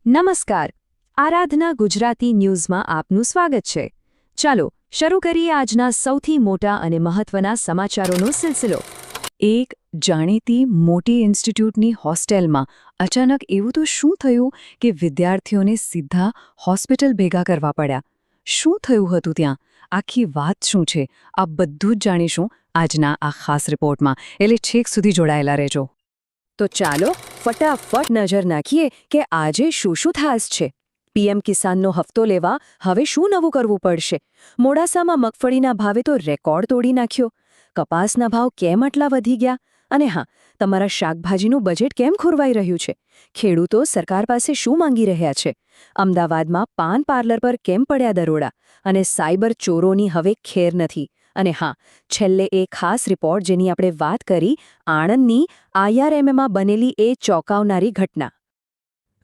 નમસ્કાર. આરાધના ગુજરાતી ન્યૂઝમાં આપનું સ્વાગત છે. ચાલો શરૂ કરીએ આજના સૌથી મોટા અને મહત્વના સમાચારોનો સિલસિલો. એક જાણીતી મોટી ઇન્સ્ટિટ્યૂટની હોસ્ટેલમાં અચાનક એવું તો શું થયું કે વિદ્યાર્થીઓને સીધા હોસ્પિટલ ભેગા કરવા પડ્યા? શું થયું હતું ત્યાં? આખી વાત શું છે? આ બધું જ જાણીશું આજના આ ખાસ રિપોર્ટમાં, એટલે છેક સુધી જોડાયેલા રહેજો. તો ચાલો ફટાફટ નજર નાખીએ કે આજે શું ખાસ છે. પીએમ કિસાનનો હફતો લેવા હવે શું નવું કરવું પડશે? મોડાસામાં મગફળીના ભાવે તો રેકોર્ડ તોડી નાખ્યો. કપાસના ભાવ કેમ આટલા વધી ગયા? અને હા, તમારા શાકભાજીનું બજેટ કેમ ખોરવાઈ રહ્યું છે? ખેડૂતો સરકાર પાસે શું માંગી રહ્યા છે? અમદાવાદમાં પાન પાર્લર પર કેમ પડ્યા દરોડા? અને સાયબર ચોરોની હવે ખેર નથી. અને હા, છેલ્લે એ ખાસ રિપોર્ટ જેની આપણે વાત કરી, આણંદની IRMમાં બનેલી એ ચોંકાવનારી ઘટના.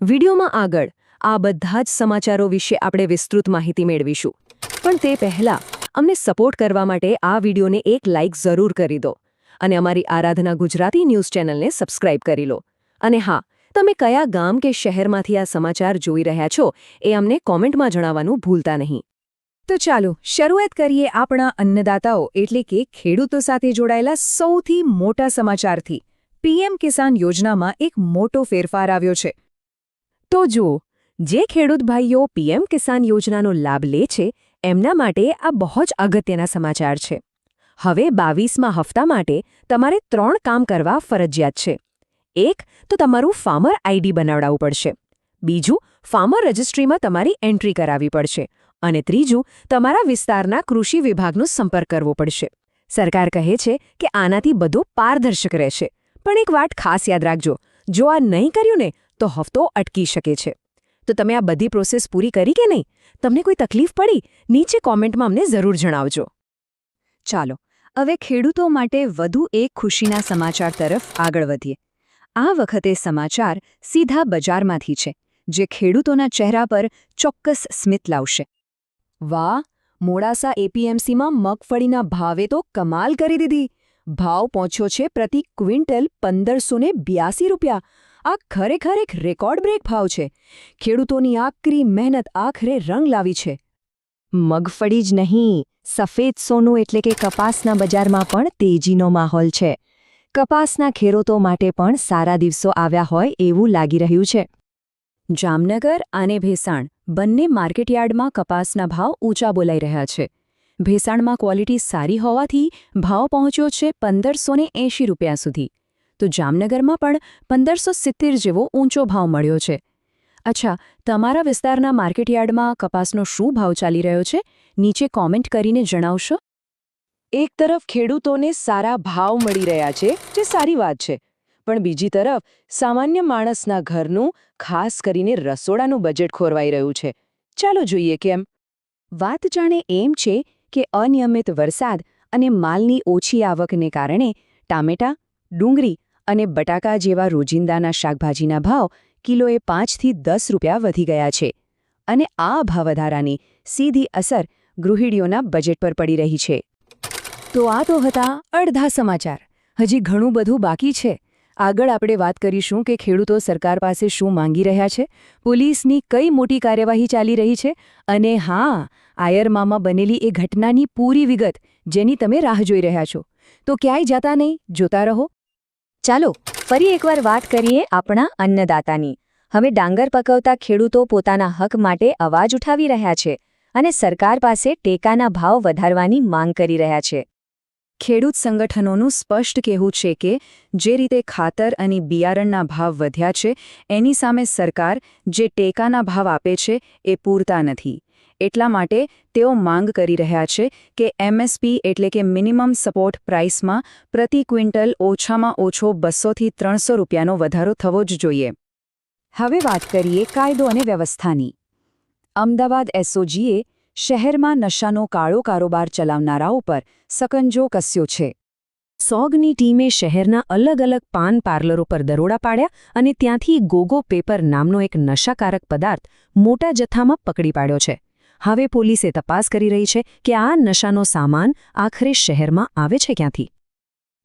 વિડીયોમાં આગળ આ બધા જ સમાચારો વિશે આપણે વિસ્તૃત માહિતી મેળવીશું. પણ તે પહેલાં અમને સપોર્ટ કરવા માટે આ વિડીયોને એક લાઇક જરૂર કરી દો અને અમારી આરાધના ગુજરાતી ન્યૂઝ ચેનલને સબસ્ક્રાઇબ કરી લો. અને હા, તમે કયા ગામ કે શહેરમાંથી આ સમાચાર જોઈ રહ્યા છો એ અમને કોમેન્ટમાં જણાવવાનું ભૂલતા નહીં. તો ચાલો શરૂઆત કરીએ આપણા અન્નદાતાઓ એટલે કે ખેડૂતો સાથે જોડાયેલા સૌથી મોટા સમાચારથી. પીએમ કિસાન યોજનામાં એક મોટો ફેરફાર આવ્યો છે. તો જુઓ, જે ખેડૂત ભાઈઓ પીએમ કિસાન યોજનાનો લાભ લે છે એમના માટે આ બહુ જ અગત્યના સમાચાર છે. હવે 22મા હપ્તા માટે તમારે 3 કામ કરવા ફરજિયાત છે. એક તો તમારું ફાર્મર આઈડી બનાવડાવવું પડશે. બીજું, ફાર્મર રજિસ્ટ્રીમાં તમારી એન્ટ્રી કરાવવી પડશે. અને ત્રીજું, તમારા વિસ્તારના કૃષિ વિભાગનો સંપર્ક કરવો પડશે. સરકાર કહે છે કે આનાથી બધું પારદર્શક રહેશે. પણ એક વાત ખાસ યાદ રાખજો, જો આ નહીં કર્યું ને તો હફતો અટકી શકે છે. તો તમે આ બધી પ્રોસેસ પૂરી કરી કે નહીં? તમને કોઈ તકલીફ પડી? નીચે કોમેન્ટમાં અમને જરૂર જણાવજો. ચાલો હવે ખેડૂતો માટે વધુ એક ખુશીના સમાચાર તરફ આગળ વધીએ. આ વખતે સમાચાર સીધા બજારમાંથી છે, જે ખેડૂતોના ચહેરા પર ચોક્કસ સ્મિત લાવશે. વાહ! મોડાસા એપીએમસીમાં મગફળીના ભાવે તો કમાલ કરી દીધી. ભાવ પહોંચ્યો છે પ્રતિ ક્વિન્ટલ 1582 રૂપિયા. આ ખરેખર એક રેકોર્ડ બ્રેક ભાવ છે. ખેડૂતોની આકરી મહેનત આખરે રંગ લાવી છે. મગફળી જ નહીં, સફેદ સોનું એટલે કે કપાસના બજારમાં પણ તેજીનો માહોલ છે. કપાસના ખેડૂતો માટે પણ સારા દિવસો આવ્યા હોય એવું લાગી રહ્યું છે. જામનગર અને ભેસાણ બંને માર્કેટયાર્ડમાં કપાસના ભાવ ઊંચા બોલાઈ રહ્યા છે. ભેસાણમાં ક્વોલિટી સારી હોવાથી ભાવ પહોંચ્યો છે 1580 રૂપિયા સુધી. તો જામનગરમાં પણ 1570 જેવો ઊંચો ભાવ મળ્યો છે. અચ્છા, તમારા વિસ્તારના માર્કેટયાર્ડમાં કપાસનો શું ભાવ ચાલી રહ્યો છે? નીચે કોમેન્ટ કરીને જણાવશો. એક તરફ ખેડૂતોને સારા ભાવ મળી રહ્યા છે, જે સારી વાત છે. પણ બીજી તરફ સામાન્ય માણસના ઘરનું, ખાસ કરીને રસોડાનું બજેટ ખોરવાઈ રહ્યું છે. ચાલો જોઈએ કેમ. વાત જાણે એમ છે કે અનિયમિત વરસાદ અને માલની ઓછી આવકને કારણે ટામેટા, ડુંગળી અને બટાકા જેવા રોજિંદાના શાકભાજીના ભાવ કિલોએ 5 થી 10 રૂપિયા વધી ગયા છે. અને આ ભાવવધારાની સીધી અસર ગૃહિણીઓના બજેટ પર પડી રહી છે. તો આ તો હતા અડધા સમાચાર. હજી ઘણું બધું બાકી છે. આગળ આપણે વાત કરીશું કે ખેડૂતો સરકાર પાસે શું માંગી રહ્યા છે, પોલીસની કઈ મોટી કાર્યવાહી ચાલી રહી છે, અને હા, આયરમાં બનેલી એ ઘટનાની પૂરી વિગત જેની તમે રાહ જોઈ રહ્યા છો. તો ક્યાંય જતા નહીં, જોતા રહો. ચાલો ફરી એકવાર વાત કરીએ આપણા અન્નદાતાની. હવે ડાંગર પકવતા ખેડૂતો પોતાના હક માટે અવાજ ઉઠાવી રહ્યા છે અને સરકાર પાસે ટેકાના ભાવ વધારવાની માંગ કરી રહ્યા છે. ખેડૂત સંગઠનોનું સ્પષ્ટ કહેવું છે કે જે રીતે ખાતર અને બિયારણના ભાવ વધ્યા છે એની સામે સરકાર જે ટેકાના ભાવ આપે છે એ પૂરતા નથી. એટલા માટે તેઓ માંગ કરી રહ્યા છે કે MSP એટલે કે મિનિમમ સપોર્ટ પ્રાઇસમાં પ્રતિ ક્વિન્ટલ ઓછામાં ઓછો 200 થી 300 રૂપિયાનો વધારો થવો જ જોઈએ. હવે વાત કરીએ કાયદો અને વ્યવસ્થાની. અમદાવાદ SOGએ શહેરમાં નશાનો કાળો કારોબાર ચલાવનારાઓ પર સકંજો કસ્યો છે. SOGની ટીમે શહેરના અલગ અલગ પાન પાર્લરો પર દરોડા પાડ્યા અને ત્યાંથી ગોગો પેપર નામનો એક નશાકારક પદાર્થ મોટા જથ્થામાં પકડી પાડ્યો છે. હવે પોલીસે તપાસ કરી રહી છે કે આ નશાનો સામાન આખરે શહેરમાં આવે છે ક્યાંથી.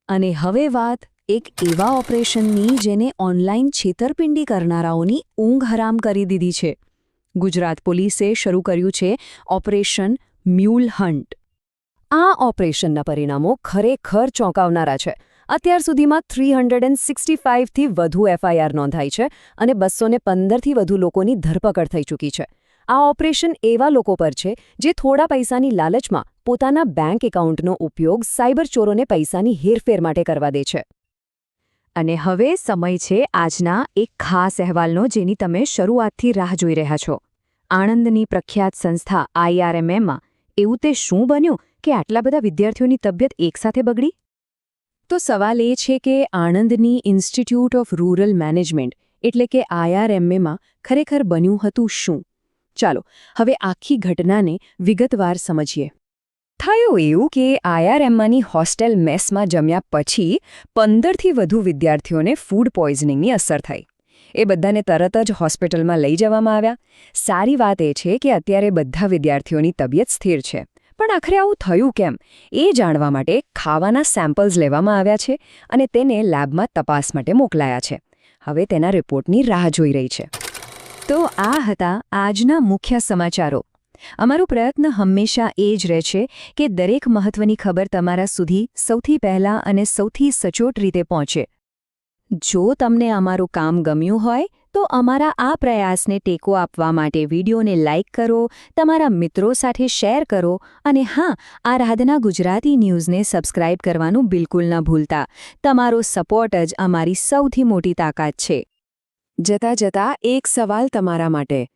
અને હવે વાત એક એવા ઓપરેશનની જેને ઓનલાઈન છેતરપિંડી કરનારાઓની ઊંઘ હરામ કરી દીધી છે. ગુજરાત પોલીસે શરૂ કર્યું છે ઓપરેશન મ્યુલ હન્ટ. આ ઓપરેશનના પરિણામો ખરેખર ચોંકાવનારા છે. અત્યાર સુધીમાં 365થી વધુ એફઆઈઆર નોંધાઈ છે અને 215થી વધુ લોકોની ધરપકડ થઈ ચૂકી છે. આ ઓપરેશન એવા લોકો પર છે જે થોડા પૈસાની લાલચમાં પોતાના બેંક એકાઉન્ટનો ઉપયોગ સાયબર ચોરોને પૈસાની હેરફેર માટે કરવા દે છે. અને હવે સમય છે આજના એક ખાસ અહેવાલનો જેની તમે શરૂઆતથી રાહ જોઈ રહ્યા છો. આણંદની પ્રખ્યાત સંસ્થા IRMમાં એવું તે શું બન્યું કે આટલા બધા વિદ્યાર્થીઓની તબિયત એકસાથે બગડી? તો સવાલ એ છે કે આણંદની ઇન્સ્ટિટ્યૂટ ઓફ રૂરલ મેનેજમેન્ટ એટલે કે IRMમાં ખરેખર બન્યું હતું શું? ચાલો હવે આખી ઘટનાને વિગતવાર સમજીએ. થયું એવું કે IRMમાંની હોસ્ટેલ મેસમાં જમ્યા પછી 15થી વધુ વિદ્યાર્થીઓને ફૂડ પોઈઝનિંગની અસર થઈ. એ બધાને તરત જ હોસ્પિટલમાં લઈ જવામાં આવ્યા. સારી વાત એ છે કે અત્યારે બધા વિદ્યાર્થીઓની તબિયત સ્થિર છે. પણ આખરે આવું થયું કેમ એ જાણવા માટે ખાવાના સેમ્પલ્સ લેવામાં આવ્યા છે અને તેને લેબમાં તપાસ માટે મોકલાયા છે. હવે તેના રિપોર્ટની રાહ જોઈ રહી છે. તો આ હતા આજના મુખ્ય સમાચારો. અમારો પ્રયત્ન હંમેશા એ જ રહે છે કે દરેક મહત્વની ખબર તમારા સુધી સૌથી પહેલાં અને સૌથી સચોટ રીતે પહોંચે. જો તમને અમારું કામ ગમ્યું હોય તો અમારા આ પ્રયાસને ટેકો આપવા માટે વિડીયોને લાઇક કરો, તમારા મિત્રો સાથે શેર કરો અને હા, આરાધના ગુજરાતી ન્યૂઝને સબસ્ક્રાઇબ કરવાનું બિલકુલ ન ભૂલતા. તમારો સપોર્ટ જ અમારી સૌથી મોટી તાકાત છે. જતાં જતાં એક સવાલ તમારા માટે.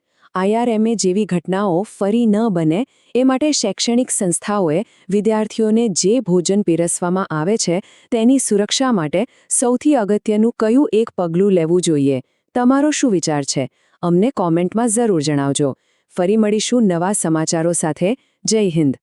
IRMA જેવી ઘટનાઓ ફરી ન બને એ માટે શૈક્ષણિક સંસ્થાઓએ વિદ્યાર્થીઓને જે ભોજન પીરસવામાં આવે છે તેની સુરક્ષા માટે સૌથી અગત્યનું કયું એક પગલું લેવું જોઈએ? તમારો શું વિચાર છે? અમને કોમેન્ટમાં જરૂર જણાવજો. ફરી મળીશું નવા સમાચારો સાથે. જય હિન્દ.